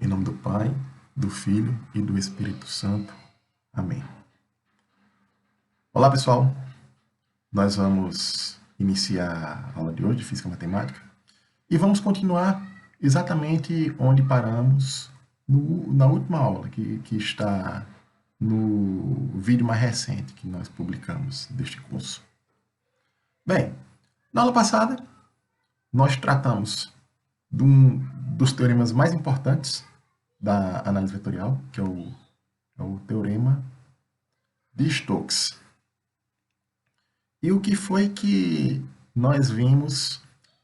Em nome do Pai, do Filho e do Espírito Santo. Amém. Olá, pessoal. Nós vamos iniciar a aula de hoje de Física e Matemática e vamos continuar exatamente onde paramos na última aula, que está no vídeo mais recente que nós publicamos deste curso. Bem, na aula passada, nós tratamos dos teoremas mais importantes da análise vetorial, que é o teorema de Stokes. E o que foi que nós vimos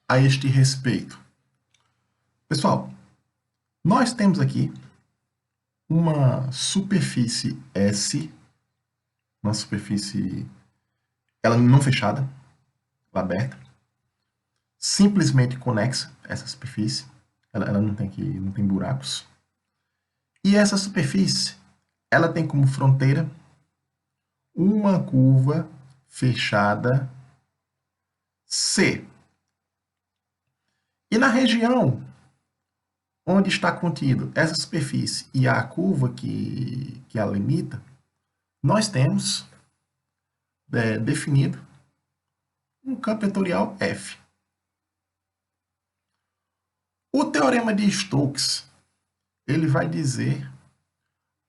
a este respeito? Pessoal, nós temos aqui uma superfície S, uma superfície, ela não fechada, ela aberta, simplesmente conexa essa superfície, ela não tem buracos. E essa superfície, ela tem como fronteira uma curva fechada C. E na região onde está contido essa superfície e a curva que a limita, nós temos definido um campo vetorial F. O teorema de Stokes, ele vai dizer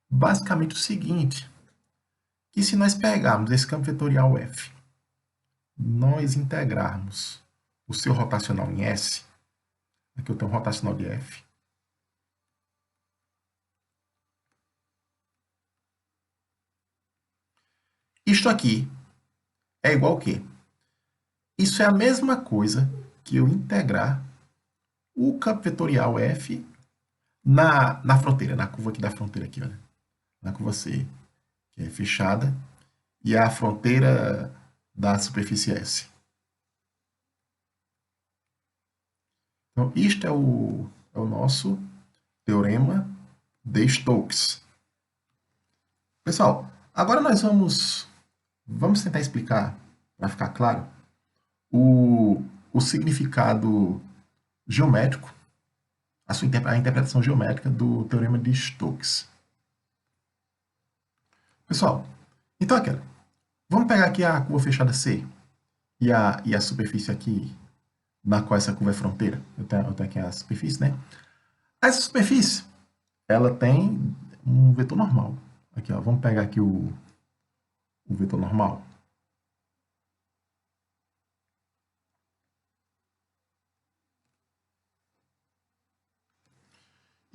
basicamente o seguinte, que se nós pegarmos esse campo vetorial F, nós integrarmos o seu rotacional em S, aqui eu tenho um rotacional de F, isto aqui é igual ao quê? Isso é a mesma coisa que eu integrar o campo vetorial F na fronteira, na curva aqui da fronteira, aqui, olha, na curva C, que é fechada, e a fronteira da superfície S. Então, isto é o nosso teorema de Stokes. Pessoal, agora nós vamos tentar explicar, para ficar claro, o significado geométrico, a interpretação geométrica do teorema de Stokes. Pessoal, então aqui, vamos pegar aqui a curva fechada C e a superfície aqui, na qual essa curva é fronteira. Eu tenho aqui a superfície, né? Essa superfície, ela tem um vetor normal. Aqui, ó, vamos pegar aqui o vetor normal.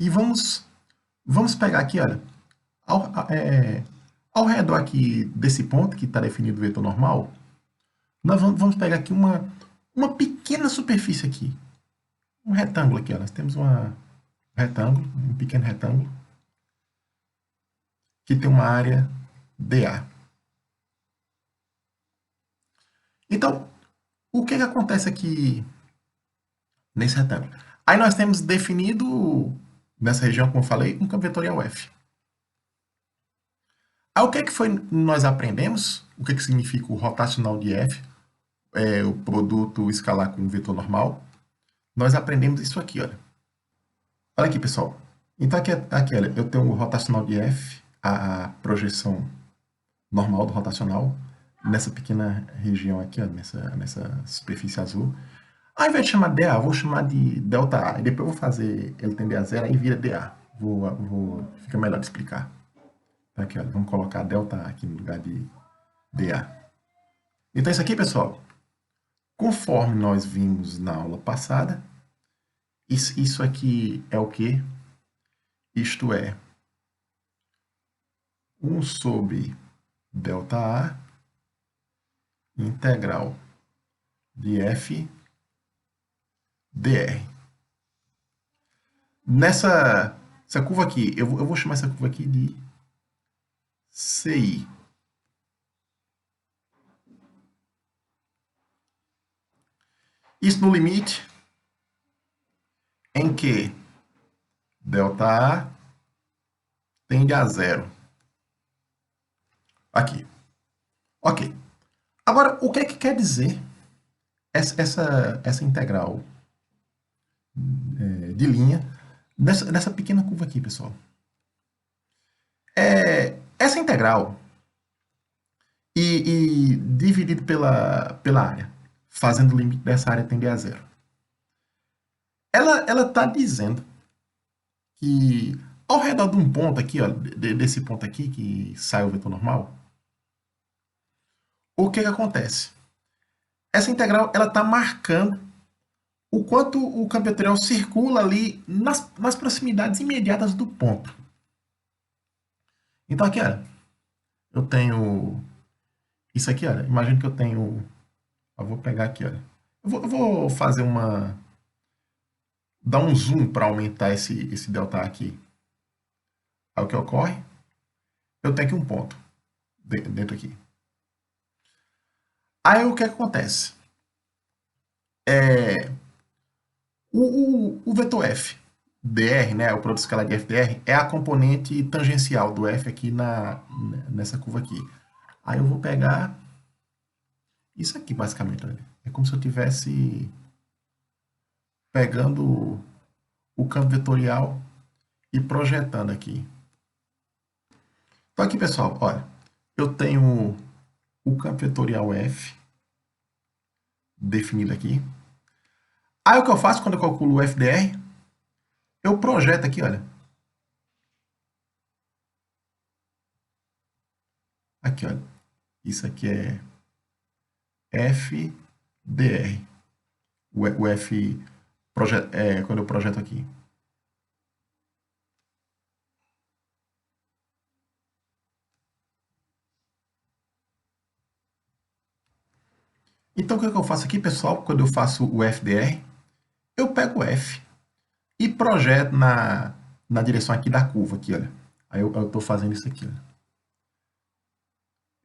E vamos pegar aqui, olha, ao redor aqui desse ponto que está definido o vetor normal, nós vamos pegar aqui uma pequena superfície aqui. Um retângulo aqui, ó. Nós temos um pequeno retângulo, que tem uma área dA. Então, o que acontece aqui nesse retângulo? Aí nós temos definido, nessa região, como eu falei, um campo vetorial F. Aí o que foi nós aprendemos? O que significa o rotacional de F? O produto escalar com o vetor normal. Nós aprendemos isso aqui, olha. Olha aqui, pessoal. Então, aqui olha, eu tenho o rotacional de F, a projeção normal do rotacional, nessa pequena região aqui, ó, nessa superfície azul. Ao invés de chamar dA, eu vou chamar de ΔA. E depois eu vou fazer ele tender a zero, aí vira dA. Fica melhor de explicar. Então, aqui, olha, vamos colocar ΔA aqui no lugar de dA. Então, isso aqui, pessoal, conforme nós vimos na aula passada, isso aqui é o quê? Isto é 1 sobre ΔA integral de F dr. Essa curva aqui, eu vou chamar essa curva aqui de CI. Isso no limite em que ΔA tende a zero. Aqui. Ok. Agora, o que quer dizer essa integral de linha nessa pequena curva aqui, pessoal. Essa integral e dividido pela área, fazendo o limite dessa área tender a zero. Ela está dizendo que ao redor de um ponto aqui, ó, desse ponto aqui que sai o vetor normal, o que acontece? Essa integral ela está marcando o quanto o campo vetorial circula ali nas proximidades imediatas do ponto. Então aqui, olha, eu tenho isso aqui, olha, imagina que eu tenho, eu vou pegar aqui, olha, eu vou fazer dar um zoom para aumentar esse delta aqui. Aí o que ocorre? Eu tenho aqui um ponto dentro aqui. Aí o que acontece? O vetor f dr, né, o produto escalar de f dr, é a componente tangencial do f aqui nessa curva aqui. Aí eu vou pegar isso aqui, basicamente. Olha. É como se eu estivesse pegando o campo vetorial e projetando aqui. Então aqui, pessoal, olha, eu tenho o campo vetorial f definido aqui. Aí o que eu faço quando eu calculo o FDR? Eu projeto aqui, olha. Aqui, olha. Isso aqui é FDR. O F quando eu projeto aqui. Então, o que eu faço aqui, pessoal, quando eu faço o FDR? Eu pego o F e projeto na direção aqui da curva, aqui, olha. Aí eu estou fazendo isso aqui, olha.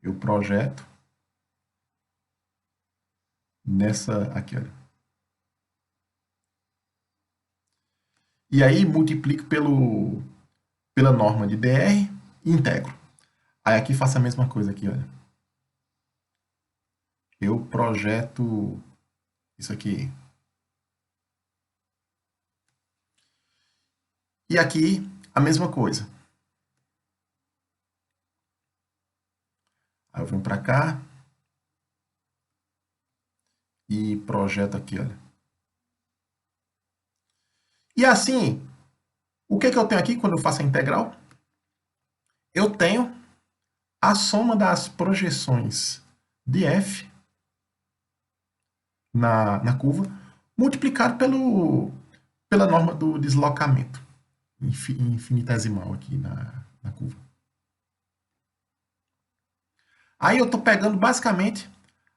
Eu projeto nessa aqui, olha. E aí multiplico pela norma de dr e integro. Aí aqui faço a mesma coisa aqui, olha. Eu projeto isso aqui. E aqui a mesma coisa. Aí eu venho para cá e projeto aqui, olha. E assim, o que eu tenho aqui quando eu faço a integral? Eu tenho a soma das projeções de f na curva multiplicado pela norma do deslocamento infinitesimal aqui na curva. Aí eu estou pegando basicamente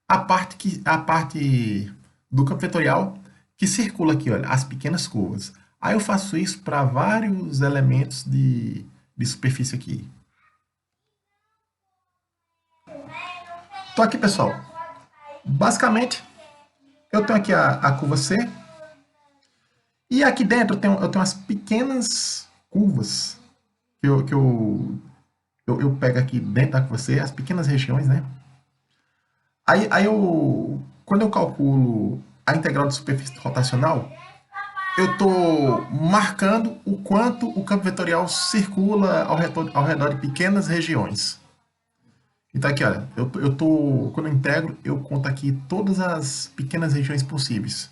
a parte do campo vetorial que circula aqui, olha, as pequenas curvas. Aí eu faço isso para vários elementos de superfície aqui. Então aqui, pessoal, basicamente eu tenho aqui a curva C e aqui dentro eu tenho as pequenas curvas que eu pego aqui dentro da curva C, as pequenas regiões, né? Aí quando eu calculo a integral de superfície rotacional, eu estou marcando o quanto o campo vetorial circula ao redor de pequenas regiões. Então aqui, olha, quando eu integro, eu conto aqui todas as pequenas regiões possíveis,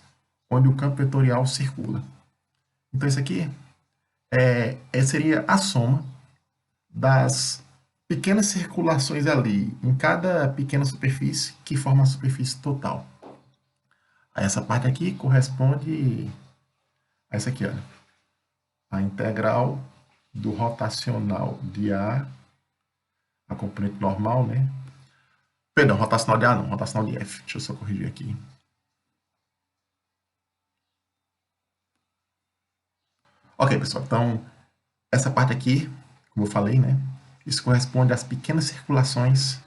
onde o campo vetorial circula. Então isso aqui seria a soma das pequenas circulações ali, em cada pequena superfície, que forma a superfície total. Aí essa parte aqui corresponde a essa aqui, olha. A integral do rotacional de a componente normal, né? Perdão, rotacional de A não, rotacional de F. Deixa eu só corrigir aqui. Ok, pessoal, então essa parte aqui, como eu falei, né? Isso corresponde às pequenas circulações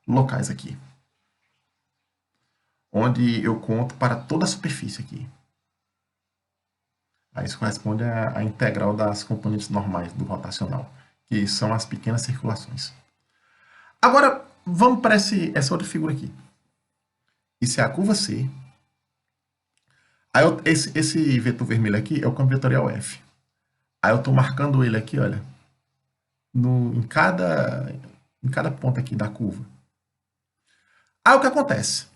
locais aqui, onde eu conto para toda a superfície aqui. Aí isso corresponde à integral das componentes normais do rotacional, que são as pequenas circulações. Agora, vamos para essa outra figura aqui. Isso é a curva C. Aí esse vetor vermelho aqui é o campo vetorial F. Aí eu estou marcando ele aqui, olha, em cada ponta aqui da curva. Aí o que acontece?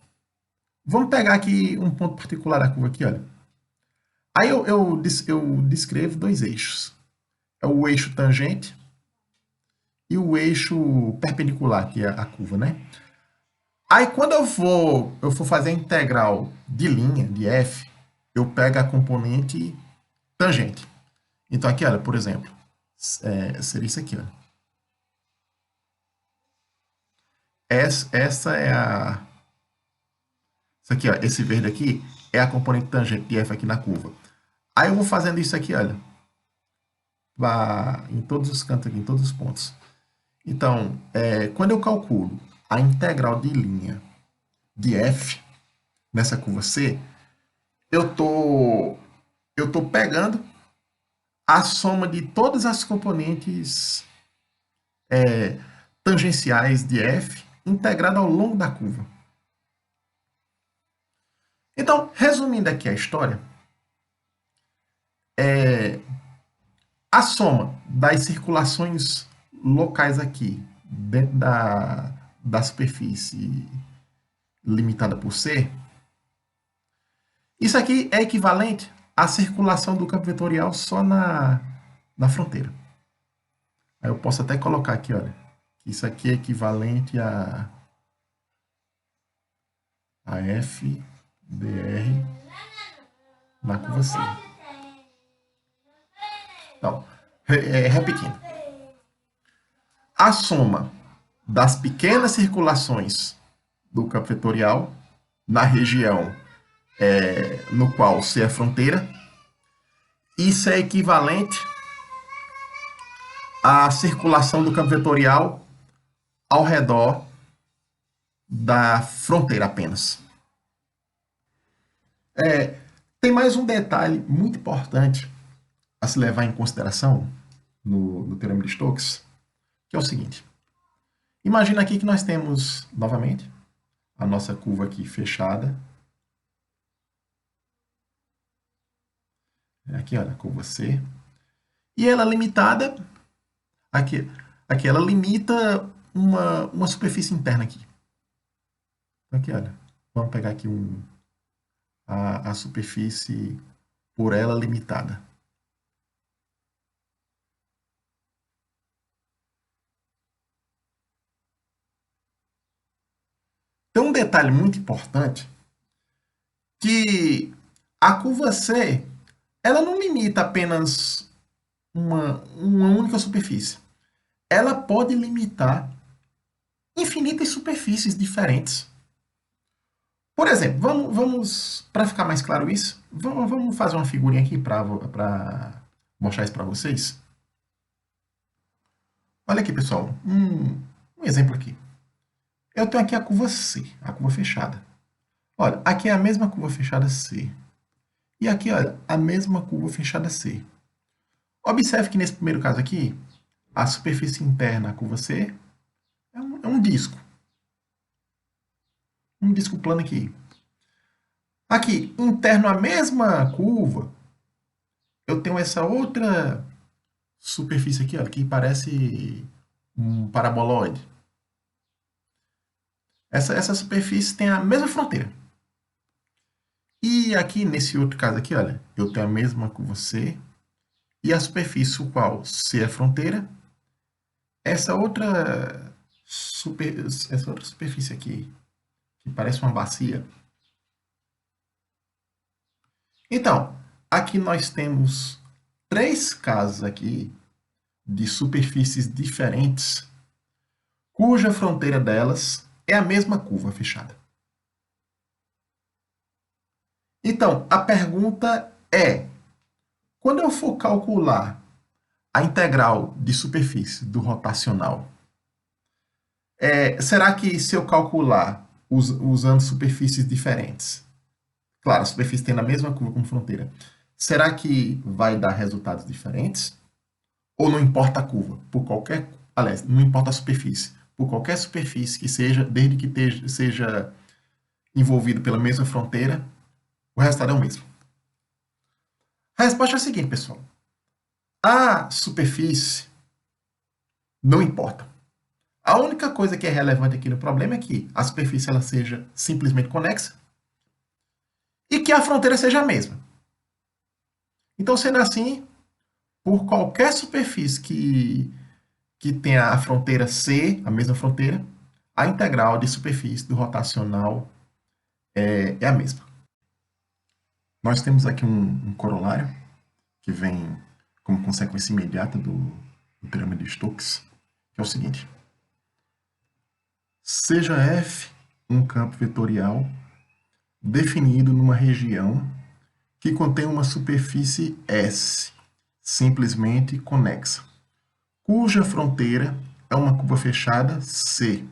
Vamos pegar aqui um ponto particular da curva aqui, olha. Aí eu descrevo dois eixos. É o eixo tangente e o eixo perpendicular, que é a curva, né? Aí quando eu for fazer a integral de linha, de f, eu pego a componente tangente. Então aqui, olha, por exemplo, seria isso aqui, olha. Essa é a... Isso aqui, ó, esse verde aqui é a componente tangente de f aqui na curva. Aí eu vou fazendo isso aqui, olha, em todos os cantos aqui, em todos os pontos. Então, quando eu calculo a integral de linha de f nessa curva C, eu tô pegando a soma de todas as componentes tangenciais de f integrada ao longo da curva. Então, resumindo aqui a história, a soma das circulações locais aqui dentro da superfície limitada por C, isso aqui é equivalente à circulação do campo vetorial só na fronteira. Aí eu posso até colocar aqui, olha, que isso aqui é equivalente a F dr na curva C. Então, repetindo. A soma das pequenas circulações do campo vetorial na região no qual C é fronteira, isso é equivalente à circulação do campo vetorial ao redor da fronteira apenas. Tem mais um detalhe muito importante a se levar em consideração no Teorema de Stokes, que é o seguinte. Imagina aqui que nós temos, novamente, a nossa curva aqui fechada. Aqui, olha, a curva C. E ela é limitada, aqui ela limita uma superfície interna aqui. Então, aqui, olha, vamos pegar aqui a superfície por ela limitada. Tem um detalhe muito importante, que a curva C, ela não limita apenas uma única superfície. Ela pode limitar infinitas superfícies diferentes. Por exemplo, vamos para ficar mais claro isso, vamos fazer uma figurinha aqui para mostrar isso para vocês. Olha aqui, pessoal, um exemplo aqui. Eu tenho aqui a curva C, a curva fechada. Olha, aqui é a mesma curva fechada C. E aqui, olha, a mesma curva fechada C. Observe que nesse primeiro caso aqui, a superfície interna da curva C é um disco. Um disco plano aqui. Aqui, interno à mesma curva, eu tenho essa outra superfície aqui, olha, que parece um paraboloide. Essa superfície tem a mesma fronteira. E aqui, nesse outro caso aqui, olha, eu tenho a mesma curva C, e a superfície, o qual C é a fronteira, essa outra superfície aqui, que parece uma bacia. Então, aqui nós temos três casos aqui de superfícies diferentes, cuja fronteira delas é a mesma curva fechada. Então, a pergunta é, quando eu for calcular a integral de superfície do rotacional, será que se eu calcular usando superfícies diferentes, claro, a superfície tem a mesma curva como fronteira, será que vai dar resultados diferentes? Ou não importa a curva, aliás, não importa a superfície, por qualquer superfície que seja, desde que seja envolvido pela mesma fronteira, o resultado é o mesmo. A resposta é a seguinte, pessoal. A superfície não importa. A única coisa que é relevante aqui no problema é que a superfície ela seja simplesmente conexa e que a fronteira seja a mesma. Então, sendo assim, por qualquer superfície que tenha a fronteira C, a mesma fronteira, a integral de superfície do rotacional é a mesma. Nós temos aqui um corolário que vem como consequência imediata do teorema de Stokes, que é o seguinte. Seja F um campo vetorial definido numa região que contém uma superfície S, simplesmente conexa, cuja fronteira é uma curva fechada C.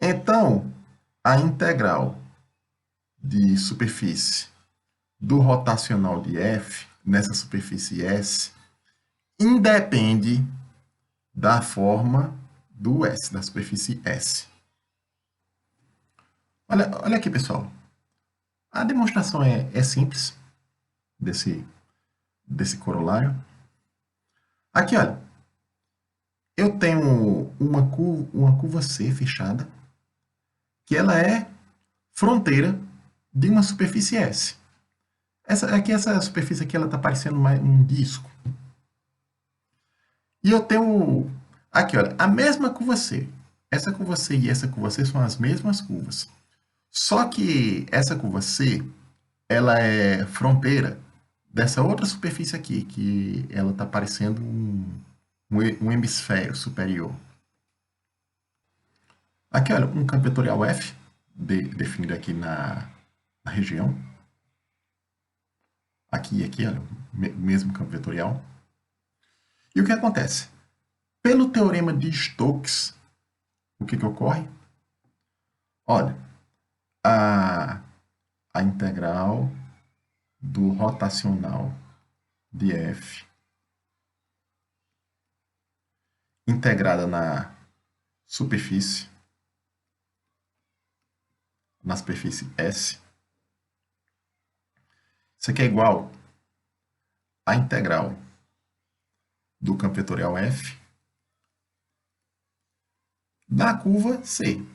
Então, a integral de superfície do rotacional de F nessa superfície S independe da forma do S, da superfície S. Olha aqui, pessoal. A demonstração é simples desse corolário. Aqui, olha. Eu tenho uma curva C fechada, que ela é fronteira de uma superfície S. Essa superfície aqui, ela está parecendo um disco. E eu tenho, aqui, olha, a mesma curva C. Essa curva C e essa curva C são as mesmas curvas. Só que essa curva C, ela é fronteira dessa outra superfície aqui, que ela está parecendo um hemisfério superior. Aqui, olha, um campo vetorial F, definido aqui na região. Aqui e aqui, olha, o mesmo campo vetorial. E o que acontece? Pelo teorema de Stokes, o que ocorre? Olha, a integral do rotacional de F integrada na superfície S, isso aqui é igual à integral do campo vetorial F na curva C.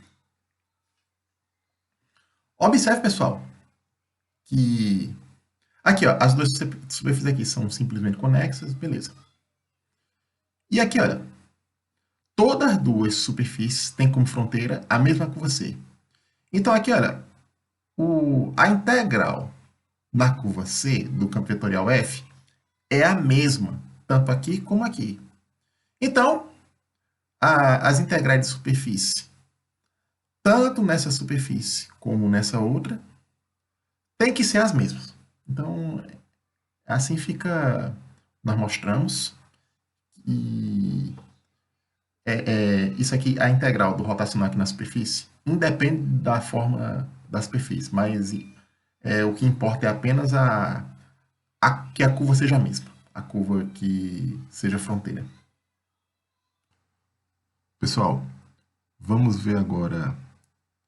Observe, pessoal, que aqui, ó, as duas superfícies aqui são simplesmente conexas, beleza. E aqui, olha, todas as duas superfícies têm como fronteira a mesma curva C. Então, aqui, olha, a integral na curva C do campo vetorial F é a mesma, tanto aqui como aqui. Então, as integrais de superfície, tanto nessa superfície como nessa outra, tem que ser as mesmas. Então, assim fica, nós mostramos que isso aqui, a integral do rotacional aqui na superfície, independe da forma da superfície, mas o que importa é apenas que a curva seja a mesma, a curva que seja fronteira. Pessoal, vamos ver agora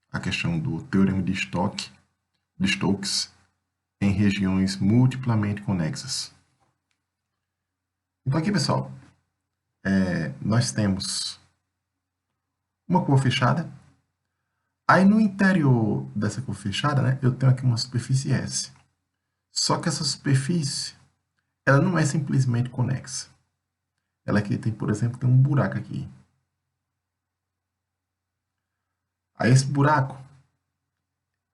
a questão do teorema de Stokes em regiões multiplamente conexas. Então aqui, pessoal, nós temos uma curva fechada. Aí no interior dessa curva fechada, né, eu tenho aqui uma superfície S. Só que essa superfície, ela não é simplesmente conexa. Ela aqui tem, por exemplo, tem um buraco aqui. Aí esse buraco,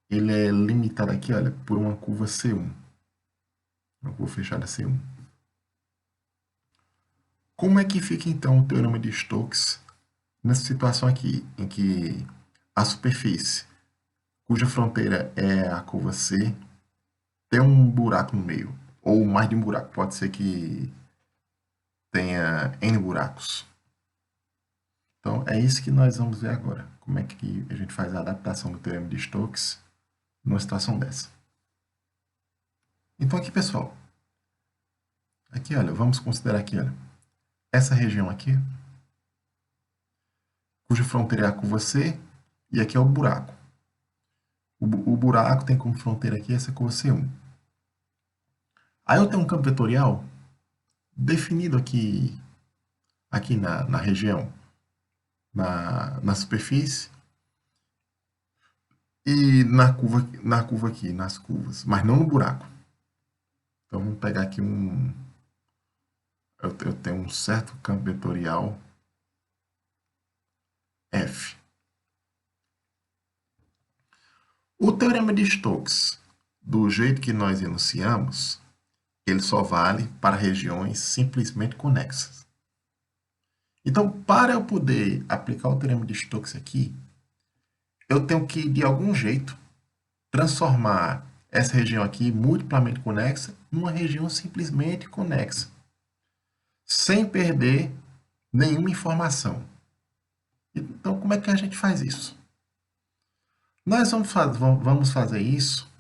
ele é limitado aqui, olha, por uma curva C1. Uma curva fechada C1. Como é que fica, então, o teorema de Stokes nessa situação aqui, em que a superfície, cuja fronteira é a curva C, tem um buraco no meio, ou mais de um buraco, pode ser que tenha N buracos. Então, é isso que nós vamos ver agora, como é que a gente faz a adaptação do teorema de Stokes numa situação dessa. Então, aqui, pessoal, aqui, olha, vamos considerar aqui, olha, essa região aqui, cuja fronteira é a curva C, e aqui é o buraco. O buraco tem como fronteira aqui essa curva C1. Aí eu tenho um campo vetorial definido aqui na região, na superfície e na curva aqui, nas curvas, mas não no buraco. Então vamos pegar aqui eu tenho um certo campo vetorial F. O teorema de Stokes, do jeito que nós enunciamos, ele só vale para regiões simplesmente conexas. Então, para eu poder aplicar o teorema de Stokes aqui, eu tenho que, de algum jeito, transformar essa região aqui, multiplamente conexa, numa região simplesmente conexa, sem perder nenhuma informação. Então, como é que a gente faz isso? Nós vamos fazer isso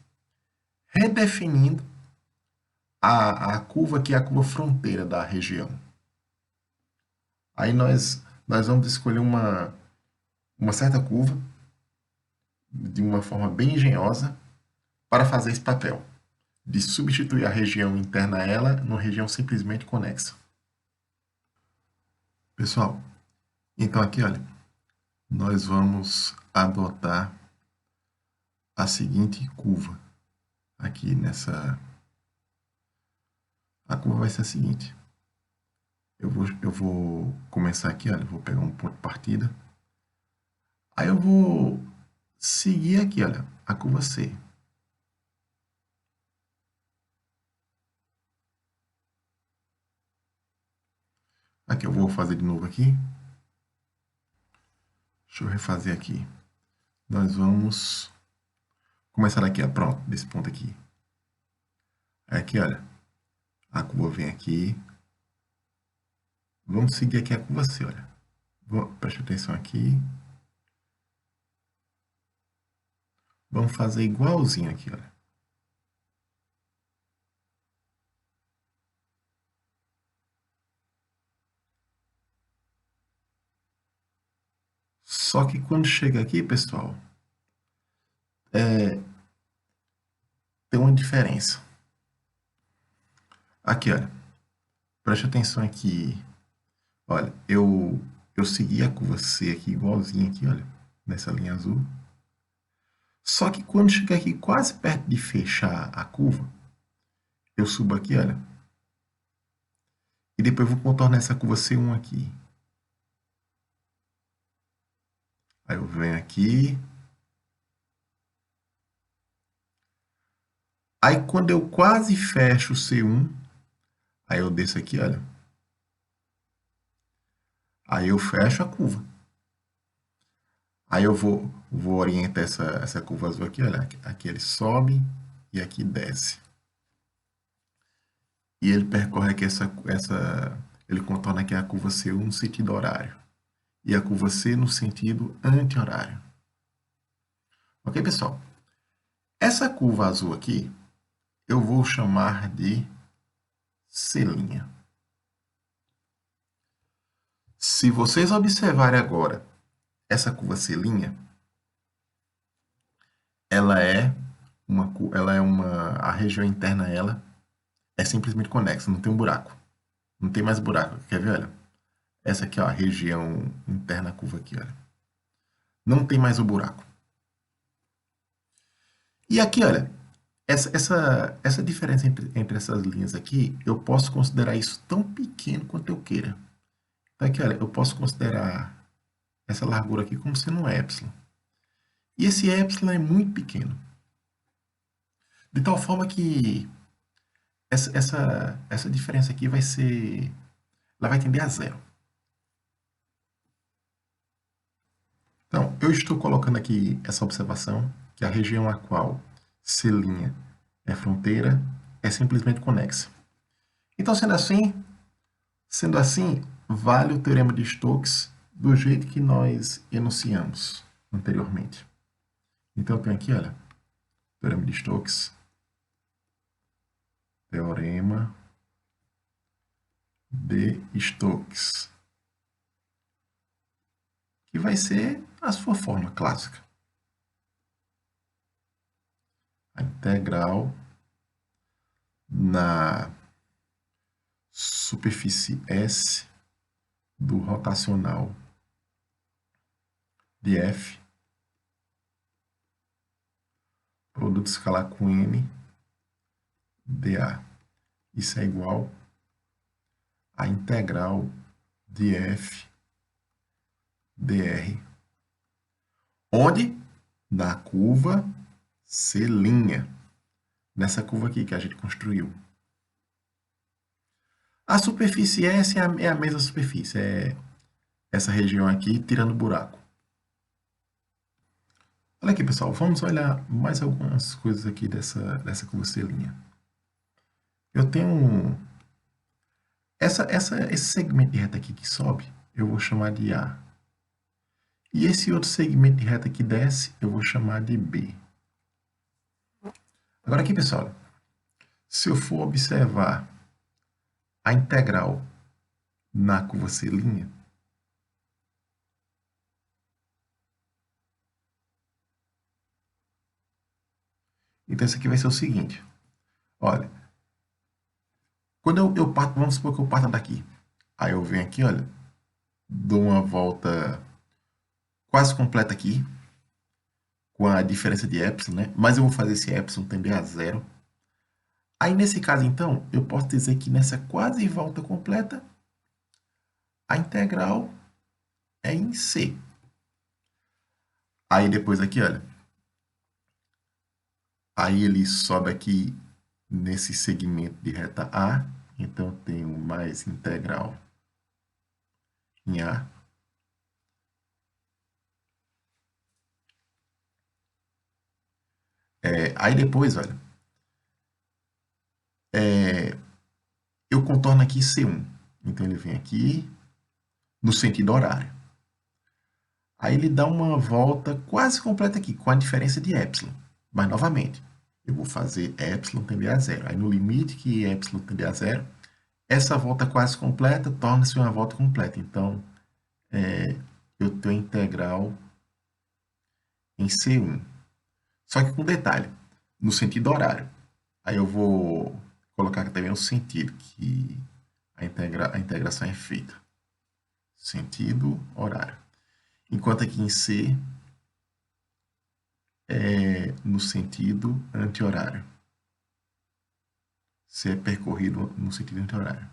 redefinindo a curva que é a curva fronteira da região. Aí nós vamos escolher uma certa curva de uma forma bem engenhosa para fazer esse papel, de substituir a região interna a ela numa região simplesmente conexa. Pessoal, então aqui, olha, nós vamos adotar a seguinte curva. Aqui nessa... A curva vai ser a seguinte. Eu vou começar aqui, olha, vou pegar um ponto de partida. Aí eu vou seguir aqui, olha, a curva C. Aqui eu vou fazer de novo aqui. Deixa eu refazer aqui. Nós vamos começar aqui, ó, pronto, desse ponto aqui. Aqui, olha, a curva vem aqui. Vamos seguir aqui a curva C, olha. Preste atenção aqui. Vamos fazer igualzinho aqui, olha. Só que quando chega aqui, pessoal, tem uma diferença. Aqui, olha. Preste atenção aqui. Olha, eu segui a curva C aqui igualzinho aqui, olha, nessa linha azul. Só que quando chegar aqui quase perto de fechar a curva, eu subo aqui, olha. E depois eu vou contornar essa curva C1 aqui. Aí eu venho aqui. Aí quando eu quase fecho o C1, aí eu desço aqui, olha. Aí eu fecho a curva. Aí eu vou orientar essa curva azul aqui, olha. Aqui ele sobe e aqui desce. E ele percorre aqui ele contorna aqui a curva C1 no sentido horário. E a curva C no sentido anti-horário. Ok, pessoal? Essa curva azul aqui, eu vou chamar de C'. Se vocês observarem agora essa curva C', a região interna dela é simplesmente conexa, não tem um buraco. Não tem mais buraco. Quer ver, olha? Essa aqui, ó, a região interna da curva aqui, olha. Não tem mais o buraco. E aqui, olha, essa diferença entre essas linhas aqui, eu posso considerar isso tão pequeno quanto eu queira. Então aqui, olha, eu posso considerar essa largura aqui como sendo um epsilon. E esse epsilon é muito pequeno. De tal forma que essa diferença aqui ela vai tender a zero. Então, eu estou colocando aqui essa observação, que a região a qual C' é fronteira é simplesmente conexa. Então, sendo assim, vale o teorema de Stokes do jeito que nós enunciamos anteriormente. Então, eu tenho aqui, olha, teorema de Stokes, teorema de Stokes, que vai ser a sua fórmula clássica. A integral na superfície S do rotacional de F, produto escalar com N, dA. Isso é igual a integral de F dr. Onde? Na curva C'. Nessa curva aqui que a gente construiu. A superfície S é a mesma superfície. É essa região aqui, tirando o buraco. Olha aqui, pessoal. Vamos olhar mais algumas coisas aqui dessa curva C'. Eu tenho esse segmento de reta aqui que sobe, eu vou chamar de A. E esse outro segmento de reta que desce, eu vou chamar de B. Agora aqui, pessoal, se eu for observar a integral na curva C', então isso aqui vai ser o seguinte. Olha, quando eu parto, vamos supor que eu parto daqui. Aí eu venho aqui, olha, dou uma volta quase completa aqui, com a diferença de epsilon, né? Mas eu vou fazer esse epsilon tender a zero. Aí, nesse caso, então, eu posso dizer que nessa quase volta completa, a integral é em C. Aí, depois aqui, olha. Aí, ele sobe aqui nesse segmento de reta A. Então, eu tenho mais integral em A. Aí, depois, olha. Eu contorno aqui C1. Então, ele vem aqui no sentido horário. Aí ele dá uma volta quase completa aqui, com a diferença de epsilon. Mas, novamente, eu vou fazer epsilon tender a zero. Aí, no limite que epsilon tender a zero, essa volta quase completa torna-se uma volta completa. Então, eu tenho integral em C1. Só que com detalhe, no sentido horário. Aí eu vou colocar aqui também o sentido que a integração é feita. Sentido horário. Enquanto aqui em C é no sentido anti-horário. C é percorrido no sentido anti-horário.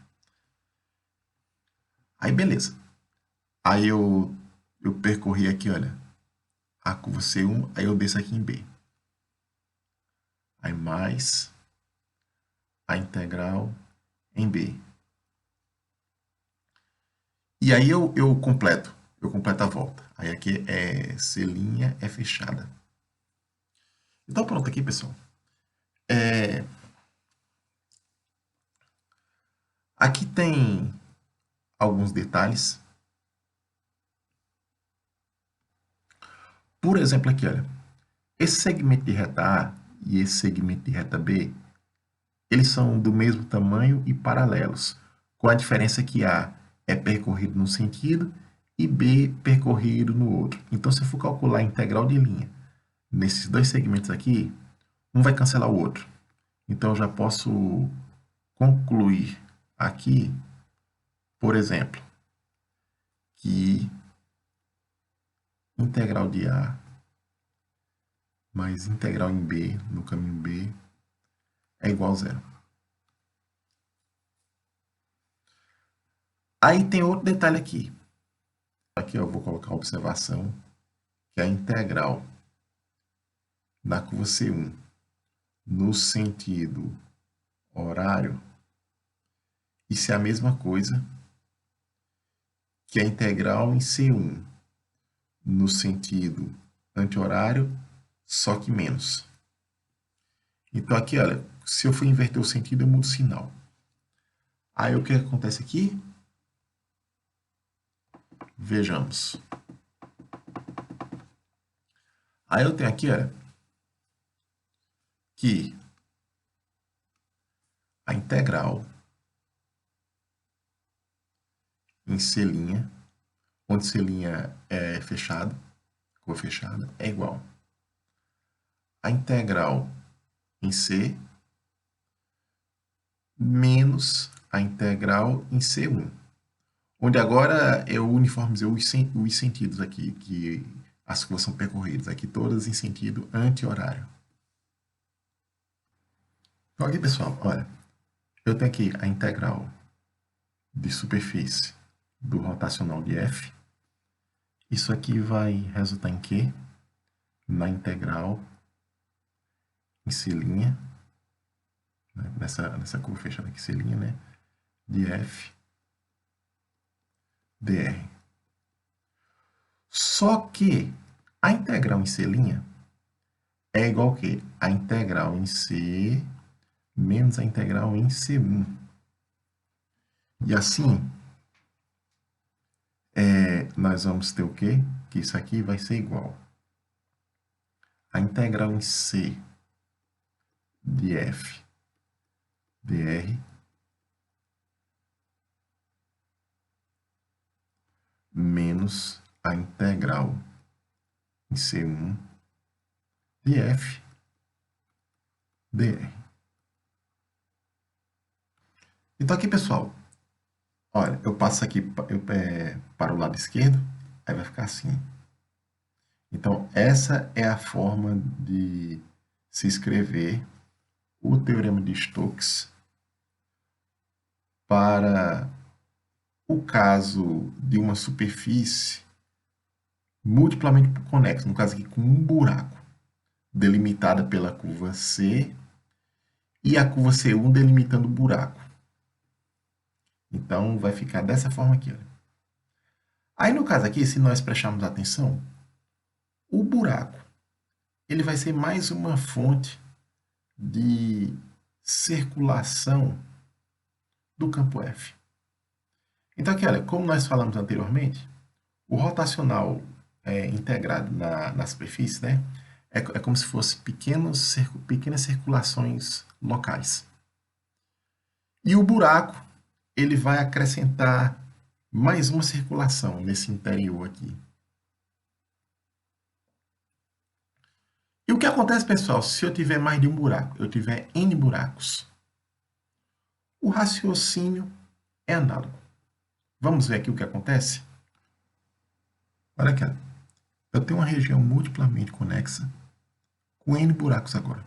Aí, beleza. Aí eu percorri aqui, olha, a curva C1, aí eu desço aqui em B. Aí mais a integral em B. E aí eu completo a volta. Aí aqui é C' é fechada. Então pronto aqui, pessoal. Aqui tem alguns detalhes. Por exemplo aqui, olha. Esse segmento de reta A e esse segmento de reta B, eles são do mesmo tamanho e paralelos, com a diferença que A é percorrido num sentido e B percorrido no outro. Então, se eu for calcular a integral de linha nesses dois segmentos aqui, um vai cancelar o outro. Então, eu já posso concluir aqui, por exemplo, que integral de A mais integral em B, no caminho B, é igual a zero. Aí tem outro detalhe aqui. Aqui eu vou colocar a observação, que é a integral na curva C1 no sentido horário, isso é a mesma coisa que a integral em C1 no sentido anti-horário, só que menos. Então aqui, olha, se eu for inverter o sentido, eu mudo o sinal. Aí o que acontece aqui? Vejamos. Aí eu tenho aqui, olha, que a integral em C', onde C' é fechado, curva fechada, é igual a integral em C menos a integral em C1, onde agora eu uniformizei os sentidos aqui, que as curvas são percorridas, aqui todas em sentido anti-horário. Então aqui, pessoal, olha, eu tenho aqui a integral de superfície do rotacional de f. Isso aqui vai resultar em quê? Na integral em C', né? nessa curva fechada aqui, C', né? De f dr. Só que a integral em C' é igual a quê? A integral em C menos a integral em C1. E assim, nós vamos ter o quê? Que isso aqui vai ser igual a integral em C de f dr menos a integral em C1 de f dr. Então aqui, pessoal, olha, eu passo aqui para o lado esquerdo, aí vai ficar assim. Então, essa é a forma de se escrever o teorema de Stokes para o caso de uma superfície multiplamente conexa, no caso aqui com um buraco, delimitada pela curva C e a curva C1 delimitando o buraco. Então, vai ficar dessa forma aqui. Olha. Aí, no caso aqui, se nós prestarmos atenção, o buraco ele vai ser mais uma fonte de circulação do campo F. Então, aqui, olha, como nós falamos anteriormente, o rotacional integrado na superfície, né, é como se fosse pequenas circulações locais. E o buraco, ele vai acrescentar mais uma circulação nesse interior aqui. E o que acontece, pessoal, se eu tiver mais de um buraco? Eu tiver N buracos. O raciocínio é análogo. Vamos ver aqui o que acontece? Olha aqui, eu tenho uma região multiplamente conexa com N buracos agora.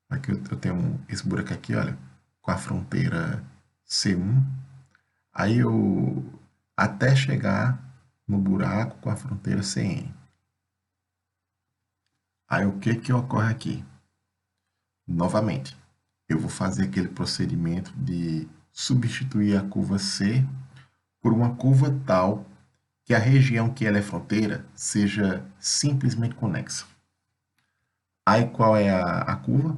Aqui eu tenho esse buraco aqui, olha, com a fronteira C1. Aí eu até chegar no buraco com a fronteira CN. Aí o que ocorre aqui? Novamente, eu vou fazer aquele procedimento de substituir a curva C por uma curva tal que a região que ela é fronteira seja simplesmente conexa. Aí qual é a curva?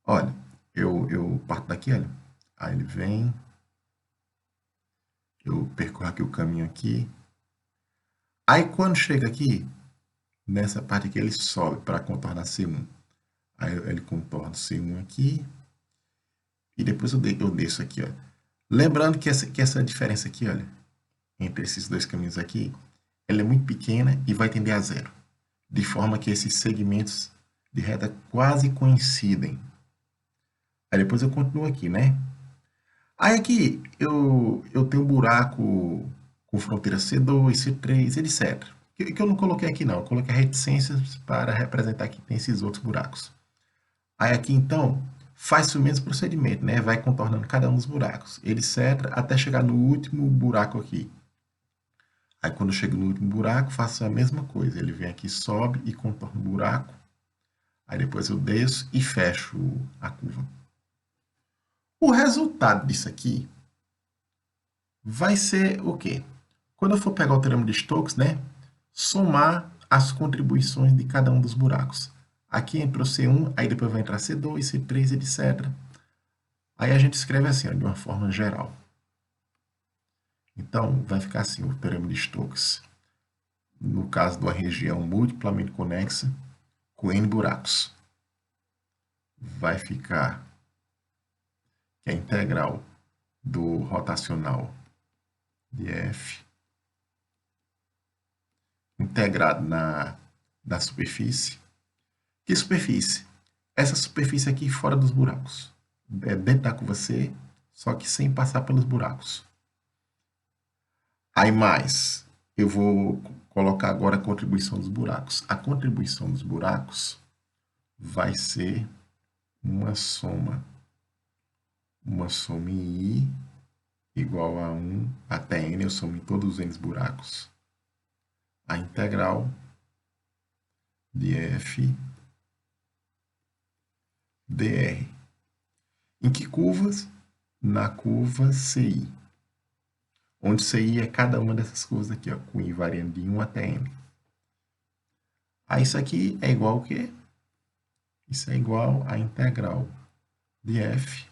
Olha, eu parto daqui, olha. Aí ele vem, eu percorro aqui o caminho aqui. Aí quando chega aqui, nessa parte aqui ele sobe para contornar C1. Aí ele contorna C1 aqui. E depois eu desço aqui, ó. Lembrando que essa diferença aqui, olha, entre esses dois caminhos aqui, ela é muito pequena e vai tender a zero. De forma que esses segmentos de reta quase coincidem. Aí depois eu continuo aqui, né? Aí aqui eu tenho um buraco com fronteira C2, C3, etc. Que eu não coloquei aqui não, eu coloquei reticências para representar que tem esses outros buracos. Aí aqui então faz-se o mesmo procedimento, né? Vai contornando cada um dos buracos, etc, até chegar no último buraco aqui. Aí quando eu chego no último buraco, faço a mesma coisa. Ele vem aqui, sobe e contorna o buraco. Aí depois eu desço e fecho a curva. O resultado disso aqui vai ser o quê? Quando eu for pegar o teorema de Stokes, né, somar as contribuições de cada um dos buracos. Aqui entrou C1, aí depois vai entrar C2, C3, etc. Aí a gente escreve assim, ó, de uma forma geral. Então, vai ficar assim, o teorema de Stokes, no caso de uma região multiplamente conexa, com N buracos. Vai ficar que a integral do rotacional de f integrado na superfície. Que superfície? Essa superfície aqui fora dos buracos. Dentro da curva C, só que sem passar pelos buracos. Aí mais, eu vou colocar agora a contribuição dos buracos. A contribuição dos buracos vai ser uma soma em I igual a 1 até N, eu somo em todos os N buracos, a integral de F dr. Em que curvas? Na curva CI, onde CI é cada uma dessas curvas aqui, ó, com I variando de 1 até N. Aí isso aqui é igual ao quê? Isso é igual à integral de F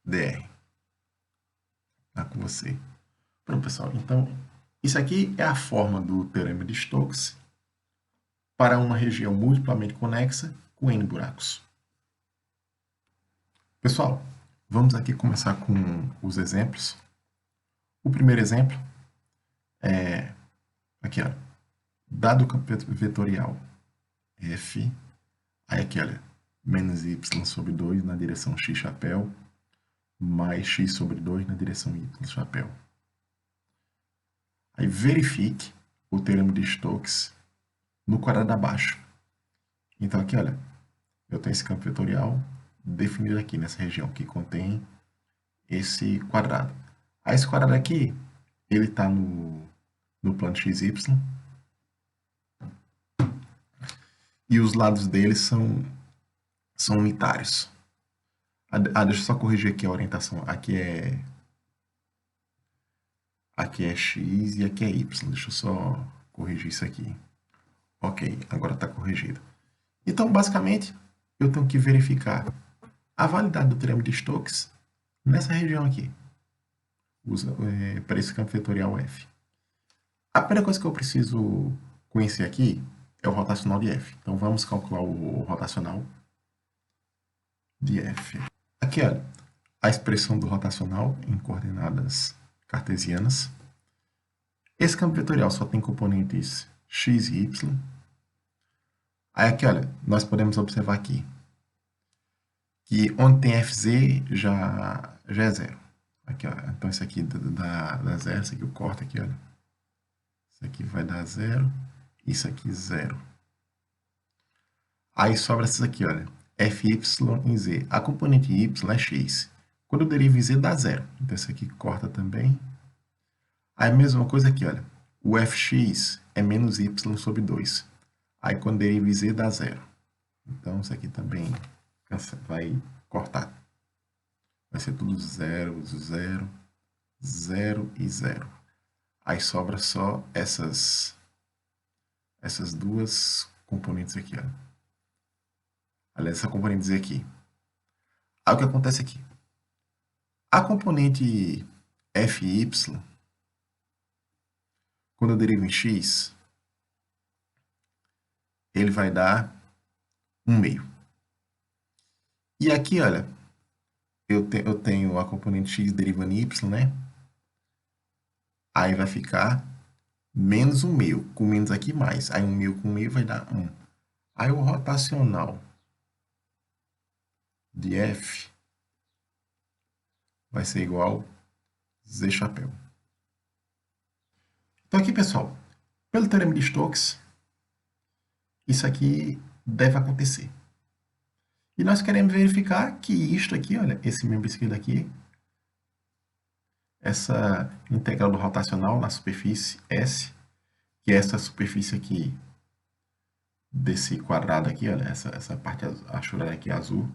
dr. Tá com você. Pronto, pessoal. Então, isso aqui é a forma do teorema de Stokes para uma região multiplamente conexa com N buracos. Pessoal, vamos aqui começar com os exemplos. O primeiro exemplo é aqui, ó. Dado o campo vetorial F, aí aqui, olha, menos y sobre 2 na direção x chapéu, mais x sobre 2 na direção y chapéu. Aí verifique o teorema de Stokes no quadrado abaixo. Então aqui, olha, eu tenho esse campo vetorial definido aqui nessa região que contém esse quadrado. Aí esse quadrado aqui, ele está no plano XY e os lados dele são unitários. Deixa eu só corrigir aqui a orientação. Aqui é x e aqui é y. Deixa eu só corrigir isso aqui. Ok, agora está corrigido. Então, basicamente, eu tenho que verificar a validade do teorema de Stokes nessa região aqui, para esse campo vetorial F. A primeira coisa que eu preciso conhecer aqui é o rotacional de F. Então, vamos calcular o rotacional de F. Aqui, olha, a expressão do rotacional em coordenadas cartesianas. Esse campo vetorial só tem componentes x e y. Aí aqui, olha, nós podemos observar aqui que onde tem fz já é zero. Aqui, ó, então isso aqui dá zero, isso aqui eu corto aqui, olha. Isso aqui vai dar zero, isso aqui zero. Aí sobra essas aqui, olha, fy em z. A componente y é x. Quando eu derivo em z dá zero, então isso aqui corta também. Aí a mesma coisa aqui, olha, o fx é menos y sobre 2. Aí quando deriva em z dá zero. Então isso aqui também vai cortar. Vai ser tudo 0, 0, 0 e 0. Aí sobra só essas duas componentes aqui, ó. Aliás, essa componente Z aqui. Aí o que acontece aqui? A componente Fy, quando eu derivo em x, ele vai dar 1 meio. E aqui, olha, eu tenho a componente x derivando em y, né? Aí vai ficar menos 1 meio, com menos aqui mais. Aí 1 meio com 1 meio vai dar 1. Aí o rotacional de F vai ser igual Z chapéu. Então aqui, pessoal, pelo teorema de Stokes, isso aqui deve acontecer. E nós queremos verificar que isto aqui, olha, esse membro esquerdo aqui, essa integral do rotacional na superfície S, que é essa superfície aqui desse quadrado aqui, olha, essa parte achurada aqui azul.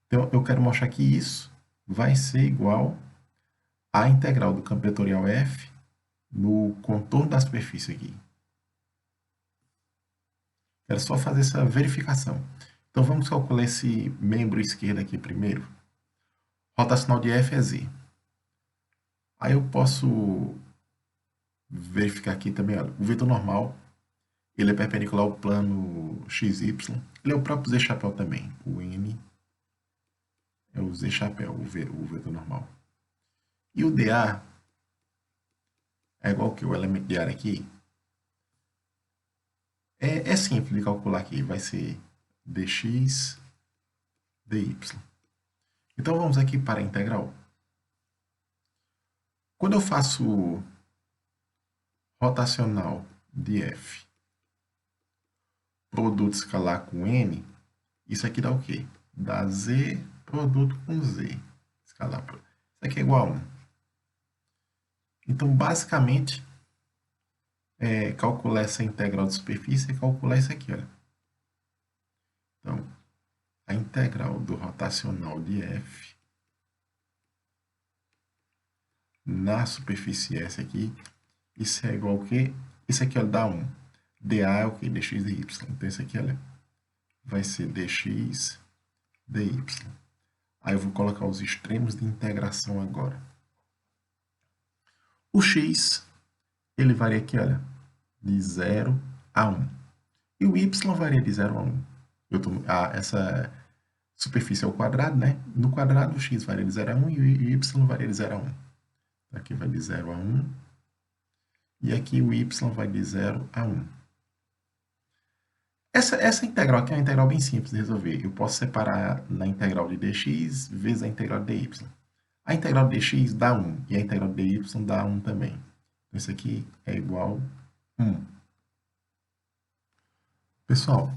Então, eu quero mostrar que isso vai ser igual à integral do campo vetorial F no contorno da superfície aqui. Quero só fazer essa verificação. Então, vamos calcular esse membro esquerdo aqui primeiro. Rotacional de F é Z. Aí eu posso verificar aqui também, olha, o vetor normal, ele é perpendicular ao plano XY. Ele é o próprio Z chapéu também. O N é o Z chapéu, o vetor normal. E o dA é igual que o elemento de área aqui. É simples de calcular aqui. Vai ser dx dy. Então, vamos aqui para a integral. Quando eu faço rotacional de f, produto escalar com n, isso aqui dá o quê? Dá z produto com z. Escalar. Isso aqui é igual a 1. Então, basicamente, calcular essa integral de superfície é calcular isso aqui, olha. Então, a integral do rotacional de f na superfície S aqui, isso é igual ao quê? Isso aqui, olha, dá 1. dA é o quê? dx dy. Então, isso aqui, olha, vai ser dx dy. Aí eu vou colocar os extremos de integração agora. O x, ele varia aqui, olha, de 0 a 1. E o y varia de 0 a 1. Essa superfície é o quadrado, né? No quadrado, o x varia de 0 a 1 e o y varia de 0 a 1. Aqui vai de 0 a 1. E aqui o y vai de 0 a 1. Essa integral aqui é uma integral bem simples de resolver. Eu posso separar na integral de dx vezes a integral de dy. A integral de dx dá 1 e a integral de dy dá 1 também. Então, isso aqui é igual a 1. Pessoal,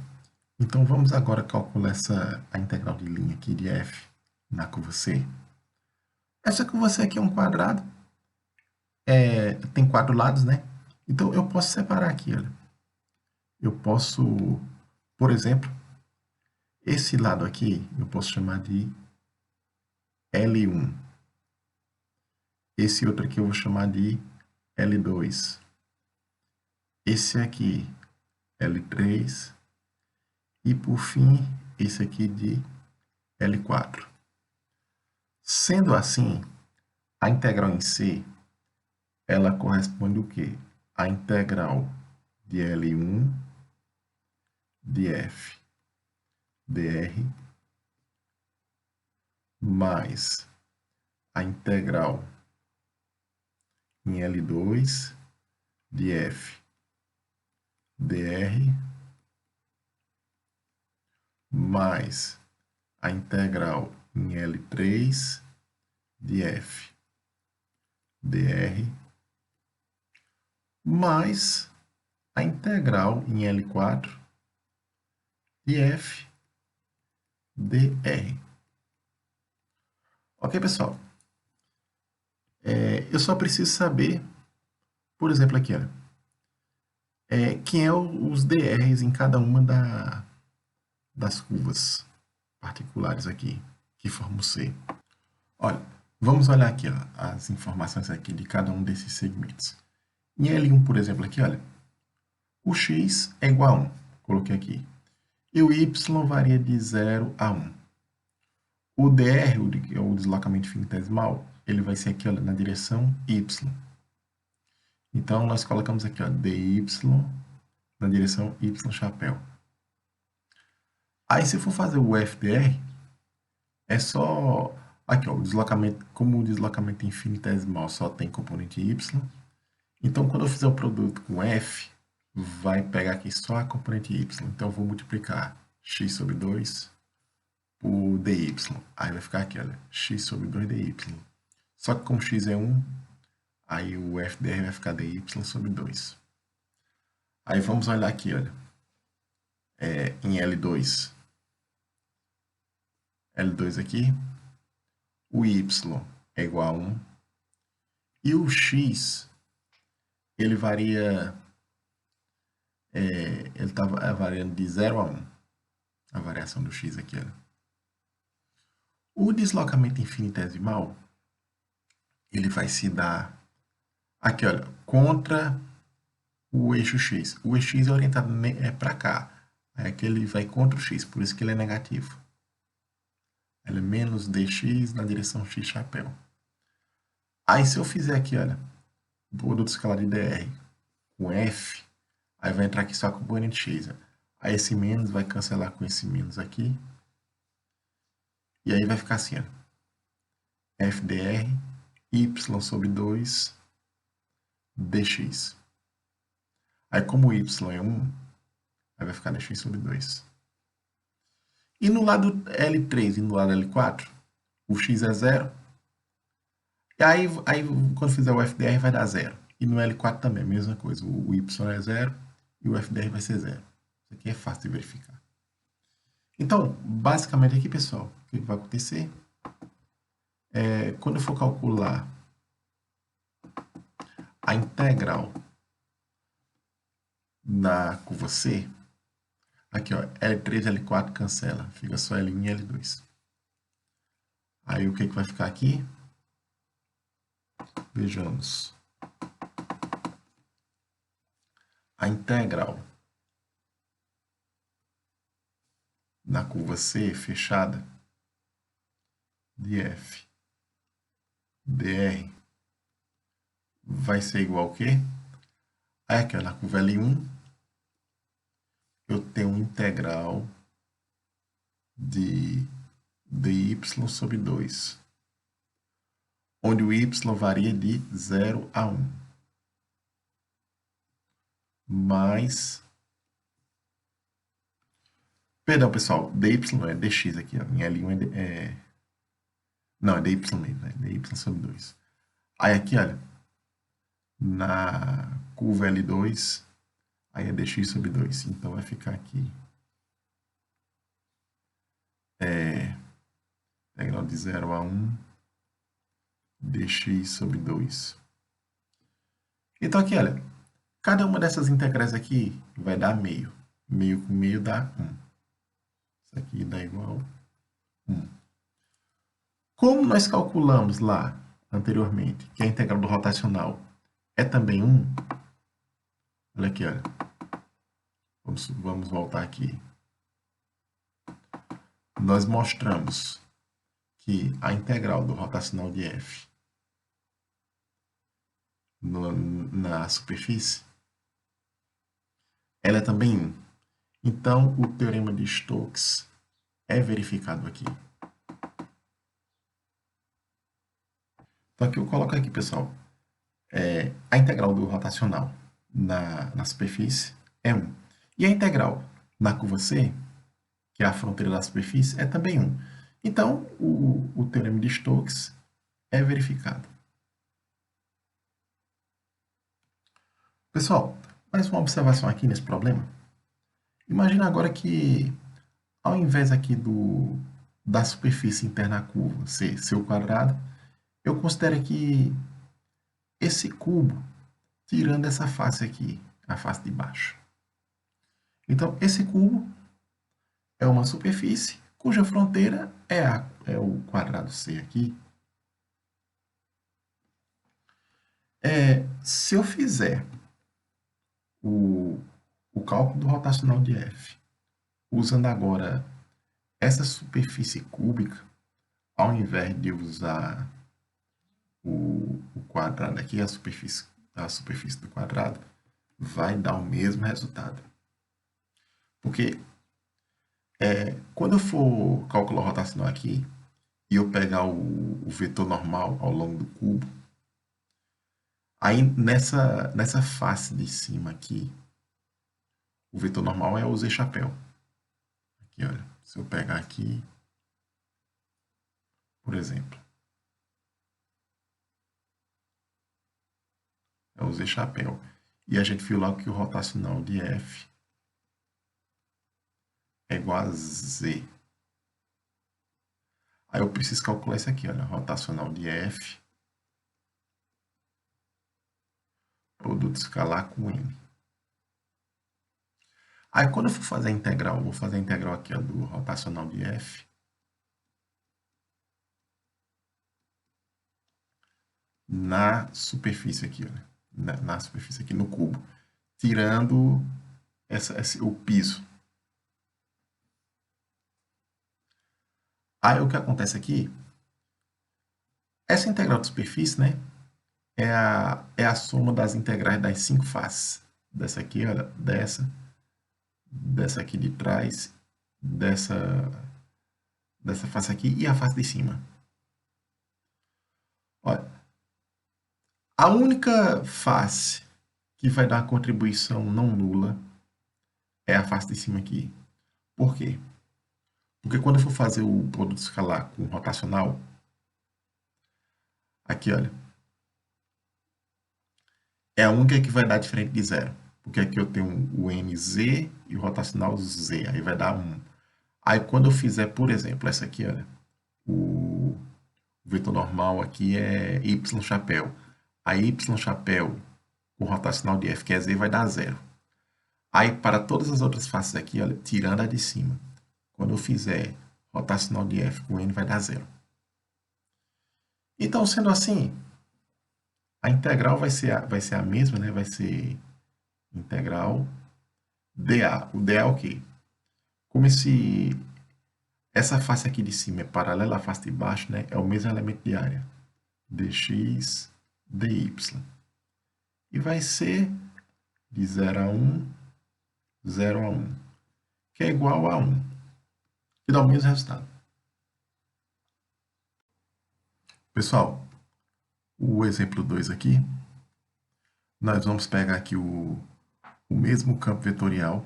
então vamos agora calcular a integral de linha aqui de f na curva C. Essa curva C aqui é um quadrado, tem 4 lados, né? Então, eu posso separar aqui, olha. Eu posso, por exemplo, esse lado aqui, eu posso chamar de L1. Esse outro aqui eu vou chamar de L2. Esse aqui, L3. E, por fim, esse aqui de L4. Sendo assim, a integral em C, ela corresponde o quê? A integral de L1 de f dr mais a integral em L2 de f dr mais a integral em L3 de f dr mais a integral em L4 de f dr. Ok, pessoal? Eu só preciso saber, por exemplo, aqui, olha, quem é os DRs em cada uma das curvas particulares aqui, que formam o C. Olha, vamos olhar aqui, ó, as informações aqui de cada um desses segmentos. Em L1, por exemplo, aqui, olha, o x é igual a 1, coloquei aqui. E o y varia de 0 a 1. O dr, que é o deslocamento infinitesimal, ele vai ser aqui, olha, na direção y. Então, nós colocamos aqui, ó, dy na direção y chapéu. Aí, se for fazer o FDR, é só... Aqui, ó, o deslocamento, como o deslocamento infinitesimal só tem componente y, então, quando eu fizer o produto com f, vai pegar aqui só a componente y. Então, eu vou multiplicar x sobre 2 por dy. Aí vai ficar aqui, olha, x sobre 2 dy. Só que como x é 1, aí o FDR vai ficar dy sobre 2. Aí vamos olhar aqui, olha, em L2. L2 aqui, o y é igual a 1. E o x, ele varia, ele está variando de 0 a 1. A variação do x aqui, olha. O deslocamento infinitesimal, ele vai se dar aqui, olha, contra o eixo x. O eixo x é orientado para cá. Aí aqui ele vai contra o x, por isso que ele é negativo. Ele é menos dx na direção x chapéu. Aí se eu fizer aqui, olha, o produto escalar de dr com f, aí vai entrar aqui só a componente x. Aí esse menos vai cancelar com esse menos aqui. E aí vai ficar assim, ó, f dr y sobre 2 dx. Aí como y é 1, aí vai ficar dx sobre 2. E no lado L3 e no lado L4, o x é zero. E aí quando fizer o FDR vai dar zero. E no L4 também, a mesma coisa. O y é zero e o FDR vai ser zero. Isso aqui é fácil de verificar. Então, basicamente aqui, pessoal, o que vai acontecer é quando eu for calcular a integral na curva C, aqui ó, L3, L4 cancela, fica só L1 e L2. Aí o que vai ficar aqui? Vejamos. A integral na curva C fechada de f dr vai ser igual ao quê? Aí aqui ó, na curva L1 eu tenho uma integral de dy sobre 2, onde o y varia de 0 a 1, mais... Perdão, pessoal, dy é dx aqui, ó, em L1 não, é dy mesmo, né? Dy sobre 2. Aí aqui, olha, na curva L2, aí é dx sobre 2. Então vai ficar aqui integral de 0 a 1 dx sobre 2. Então aqui, olha, cada uma dessas integrais aqui vai dar meio. Meio com meio dá 1. Isso aqui dá igual a 1. Como nós calculamos lá anteriormente que a integral do rotacional é também 1, olha aqui, olha. Vamos voltar aqui. Nós mostramos que a integral do rotacional de f na superfície, ela é também 1. Então, o teorema de Stokes é verificado aqui. Então, aqui eu coloco aqui, pessoal, a integral do rotacional na superfície é 1. E a integral na curva C, que é a fronteira da superfície, é também 1. Então, o teorema de Stokes é verificado. Pessoal, mais uma observação aqui nesse problema. Imagina agora que, ao invés aqui da superfície interna da curva ser seu quadrado, eu considero aqui esse cubo tirando essa face aqui, a face de baixo. Então, esse cubo é uma superfície cuja fronteira é o quadrado C aqui. Se eu fizer o cálculo do rotacional de F, usando agora essa superfície cúbica, ao invés de usar o quadrado aqui, a superfície do quadrado, vai dar o mesmo resultado. Porque quando eu for calcular o rotacional aqui, e eu pegar o vetor normal ao longo do cubo, aí nessa face de cima aqui, o vetor normal é o Z chapéu. Aqui, olha, se eu pegar aqui, por exemplo, é o Z chapéu. E a gente viu lá que o rotacional de F é igual a Z. Aí eu preciso calcular isso aqui, olha, rotacional de F, produto escalar com M. Aí quando eu for fazer a integral, eu vou fazer a integral aqui ó, do rotacional de F na superfície aqui, olha, na superfície aqui no cubo, tirando o piso. Aí o que acontece aqui, essa integral de superfície, né, é a soma das integrais das 5 faces. Dessa aqui, olha, dessa aqui de trás, dessa face aqui e a face de cima. Olha, a única face que vai dar contribuição não nula é a face de cima aqui. Por quê? Porque quando eu for fazer o produto escalar com o rotacional, aqui, olha, é a única que vai dar diferente de zero. Porque aqui eu tenho o nz e o rotacional z, aí vai dar 1. Aí quando eu fizer, por exemplo, essa aqui, olha, o vetor normal aqui é y chapéu. A y chapéu com rotacional de f, que é z, vai dar zero. Aí para todas as outras faces aqui, olha, tirando a de cima, quando eu fizer rotacional de f com n, vai dar zero. Então, sendo assim, a integral vai ser a mesma, né? Vai ser integral dA. O dA é o quê? Como essa face aqui de cima é paralela à face de baixo, né? É o mesmo elemento de área. dx, dy. E vai ser de 0 a 1, 0 a 1, que é igual a 1, que dá o mesmo resultado. Pessoal, o exemplo 2 aqui, nós vamos pegar aqui o mesmo campo vetorial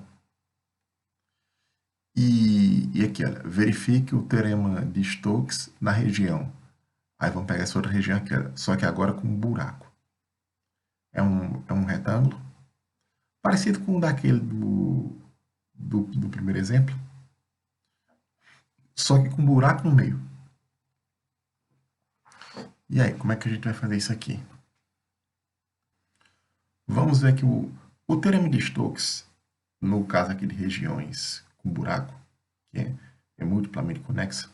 e aqui, olha, verifique o teorema de Stokes na região. Aí vamos pegar essa outra região aqui, olha, só que agora com um buraco. É um retângulo, parecido com o daquele do primeiro exemplo, só que com um buraco no meio. E aí, como é que a gente vai fazer isso aqui? Vamos ver que o teorema de Stokes, no caso aqui de regiões com buraco, que é multiplamente conexa,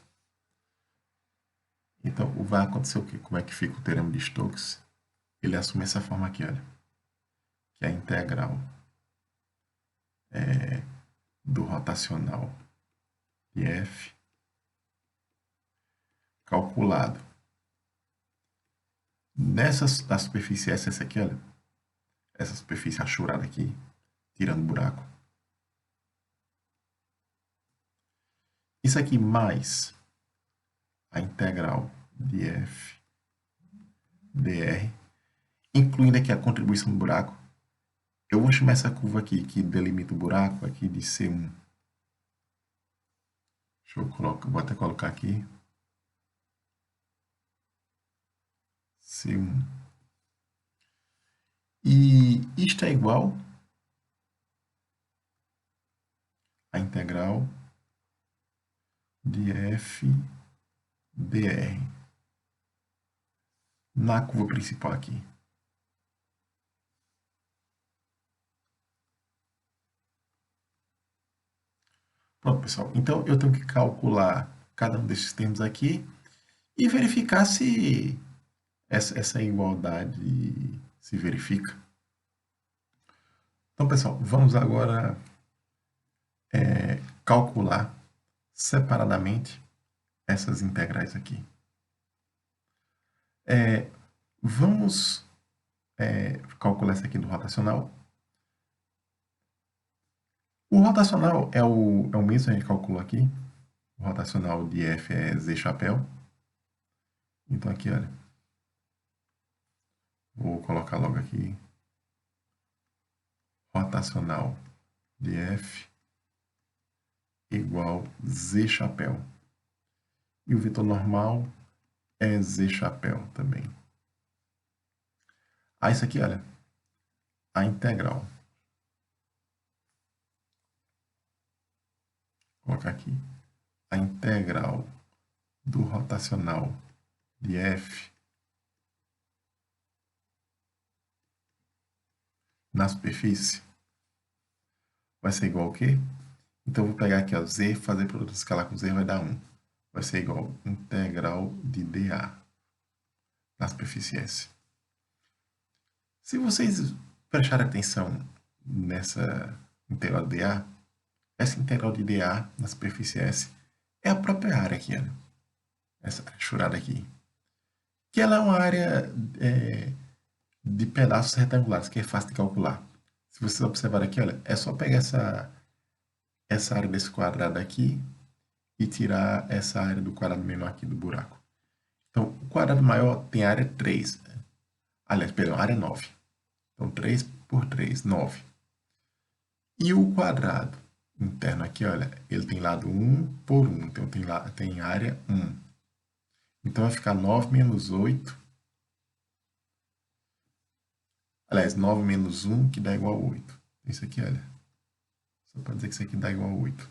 então vai acontecer o quê? Como é que fica o teorema de Stokes? Ele assume essa forma aqui, olha, que é a integral do rotacional de f calculado nessa a superfície essa aqui, olha, essa superfície achurada aqui, tirando o buraco. Isso aqui mais a integral de f dr, incluindo aqui a contribuição do buraco. Eu vou chamar essa curva aqui, que delimita o buraco, aqui de C1. Vou até colocar aqui. C1. E isto é igual a integral de f dr na curva principal aqui. Pronto, pessoal. Então, eu tenho que calcular cada um desses termos aqui e verificar se essa igualdade se verifica. Então, pessoal, vamos agora calcular separadamente essas integrais aqui. Vamos calcular essa aqui do rotacional. O rotacional é o mesmo, a gente calculou aqui. O rotacional de f é z chapéu. Então aqui, olha, vou colocar logo aqui rotacional de f igual z chapéu. E o vetor normal é z chapéu também. Aí isso aqui, olha, a integral. Vou colocar aqui a integral do rotacional de f na superfície vai ser igual ao quê? Então, eu vou pegar aqui, ó, z, fazer produto escalar com z vai dar 1. Vai ser igual a integral de dA na superfície S. Se vocês prestarem atenção nessa integral de dA, essa integral de dA na superfície S é a própria área aqui, olha. Essa achurada aqui. Que ela é uma área de pedaços retangulares, que é fácil de calcular. Se vocês observarem aqui, olha, é só pegar essa área desse quadrado aqui e tirar essa área do quadrado menor aqui do buraco. Então, o quadrado maior tem área 3. Aliás, perdão, área 9. Então, 3 por 3, 9. E o quadrado interno aqui, olha, ele tem lado 1 por 1. Então, tem área 1. Então, vai ficar 9 menos 8 Aliás, 9 menos 1, que dá igual a 8. Isso aqui, olha. Só para dizer que isso aqui dá igual a 8.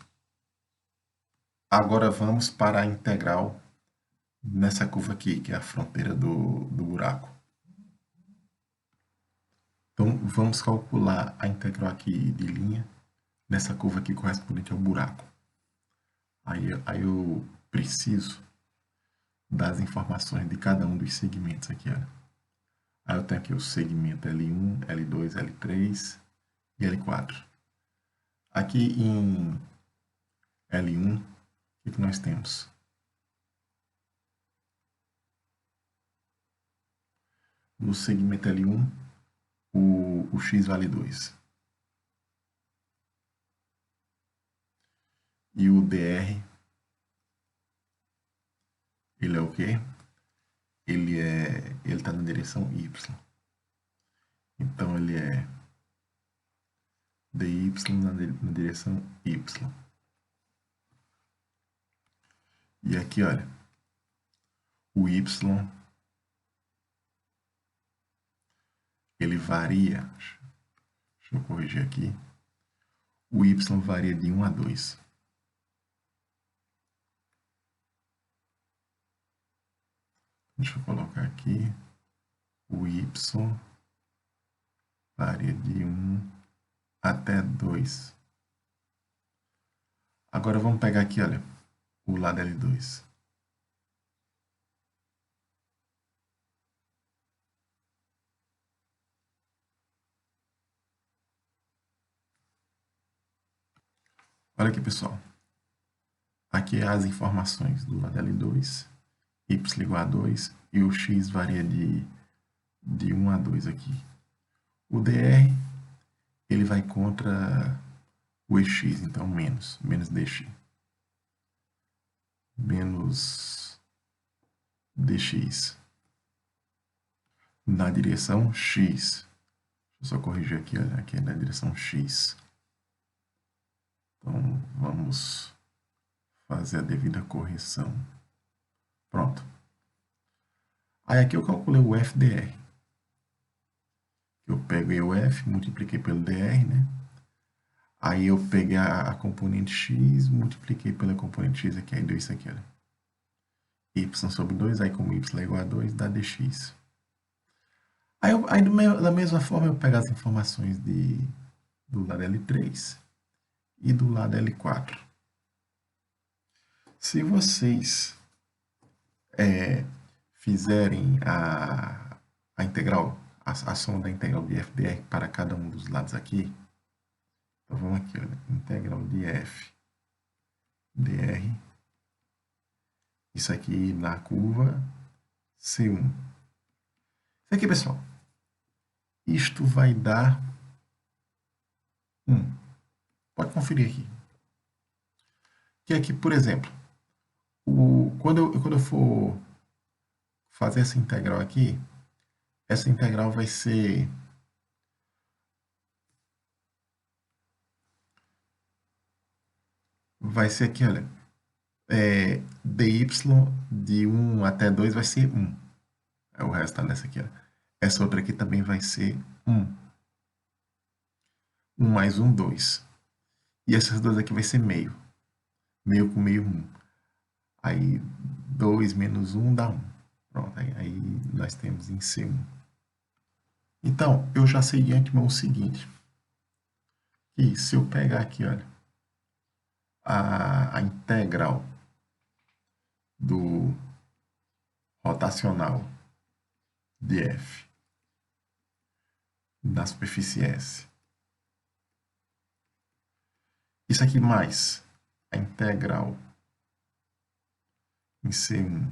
Agora vamos para a integral nessa curva aqui, que é a fronteira do buraco. Então, vamos calcular a integral aqui de linha nessa curva aqui correspondente ao buraco. Aí eu preciso das informações de cada um dos segmentos aqui, olha. Aí eu tenho aqui o segmento L1, L2, L3 e L4. Aqui em L1, o que nós temos? No segmento L1, o x vale 2. E o dr, ele é o quê? Ele está na direção y. Então, ele é dy na direção y. E aqui, olha, o y, ele varia, deixa eu corrigir aqui, o y varia de 1 a 2. Deixa eu colocar aqui, o y varia de 1 até 2. Agora vamos pegar aqui, olha, o lado L2. Olha aqui, pessoal. Aqui as informações do lado L2, y igual a 2 e o x varia de 1 a 2 aqui. O dr, ele vai contra o ex, então menos dx. Menos dx. Na direção x. Deixa eu só corrigir aqui, olha, aqui é na direção x. Então, vamos fazer a devida correção. Pronto. Aí aqui eu calculei o FDR. Eu peguei o F, multipliquei pelo DR, né? Aí eu peguei a componente x, multipliquei pela componente x aqui, aí deu isso aqui, olha. Y sobre 2, aí como y é igual a 2, dá dx. Aí da mesma forma eu pego as informações do lado L3 e do lado L4. Se vocês fizerem a integral, a soma da integral de f dr para cada um dos lados aqui, então vamos aqui, olha, integral de f dr, isso aqui na curva C1. Isso aqui, pessoal, isto vai dar 1. Pode conferir aqui. Que aqui, por exemplo, quando eu for fazer essa integral aqui, essa integral vai ser aqui, olha, dy de 1 até 2 vai ser 1. É o resultado dessa aqui, ó. Essa outra aqui também vai ser 1. 1 mais 1, 2. E essas duas aqui vai ser meio. Meio com meio, 1. Aí 2 menos 1 dá 1. Pronto, aí nós temos em C1. Então, eu já sei de antemão o seguinte. Que se eu pegar aqui, olha, a integral do rotacional de f da superfície S. Isso aqui mais a integral em C1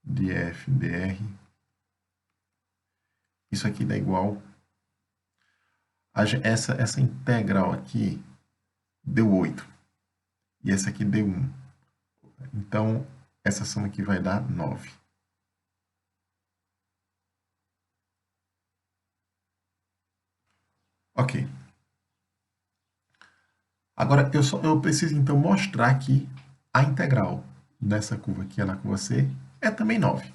de f dr. Isso aqui dá igual essa integral aqui deu 8 e essa aqui deu 1. Então, essa soma aqui vai dar 9. Ok. Agora, eu preciso, então, mostrar que a integral dessa curva aqui, na curva C, é também 9.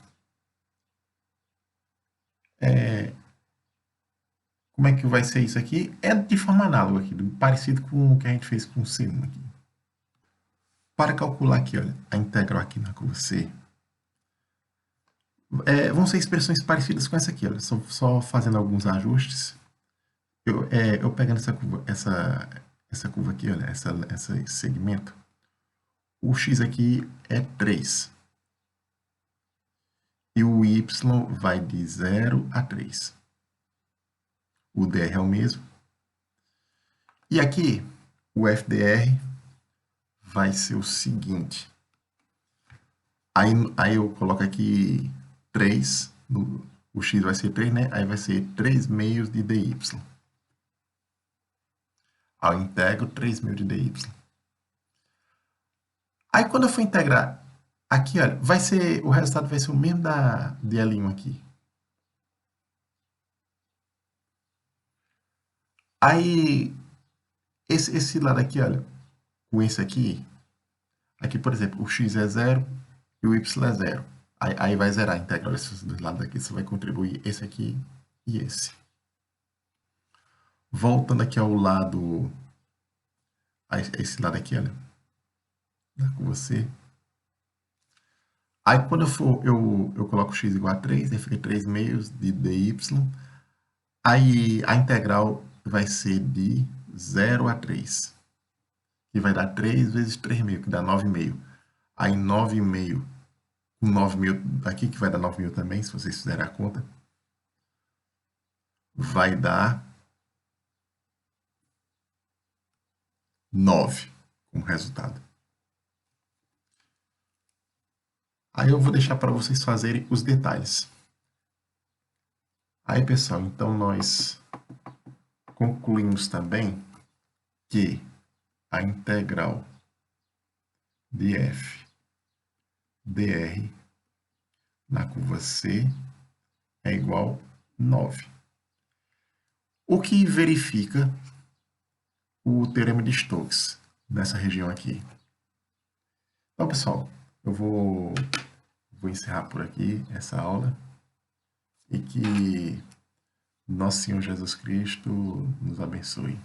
Como é que vai ser isso aqui? É de forma análoga aqui, parecido com o que a gente fez com o C1 aqui. Para calcular aqui, olha, a integral aqui na curva C, vão ser expressões parecidas com essa aqui, olha, só fazendo alguns ajustes. Eu pegando essa curva aqui, olha, esse segmento, o x aqui é 3. E o y vai de 0 a 3. O dr é o mesmo. E aqui, o FDR vai ser o seguinte. Aí eu coloco aqui 3, o x vai ser 3, né? Aí vai ser 3 meios de dy. Aí eu integro 3 meios de dy. Aí quando eu for integrar aqui, olha, o resultado vai ser o mesmo de L1 aqui. Aí, esse lado aqui, olha, com esse aqui, por exemplo, o x é 0 e o y é 0. Aí vai zerar a integral desses dois lados aqui, você vai contribuir esse aqui e esse. Voltando aqui ao lado, a esse lado aqui, olha, com você. Aí quando eu coloco x igual a 3, aí fica 3 meios de dy. Aí a integral vai ser de 0 a 3, que vai dar 3 vezes 3,5, que dá 9,5. Aí 9,5, com 9,5 aqui, que vai dar 9,5 também, se vocês fizerem a conta, vai dar 9 como resultado. Aí eu vou deixar para vocês fazerem os detalhes. Aí, pessoal, então nós concluímos também que a integral de f dr na curva C é igual a 9. O que verifica o teorema de Stokes nessa região aqui. Então, pessoal, eu vou encerrar por aqui essa aula e que nosso Senhor Jesus Cristo nos abençoe.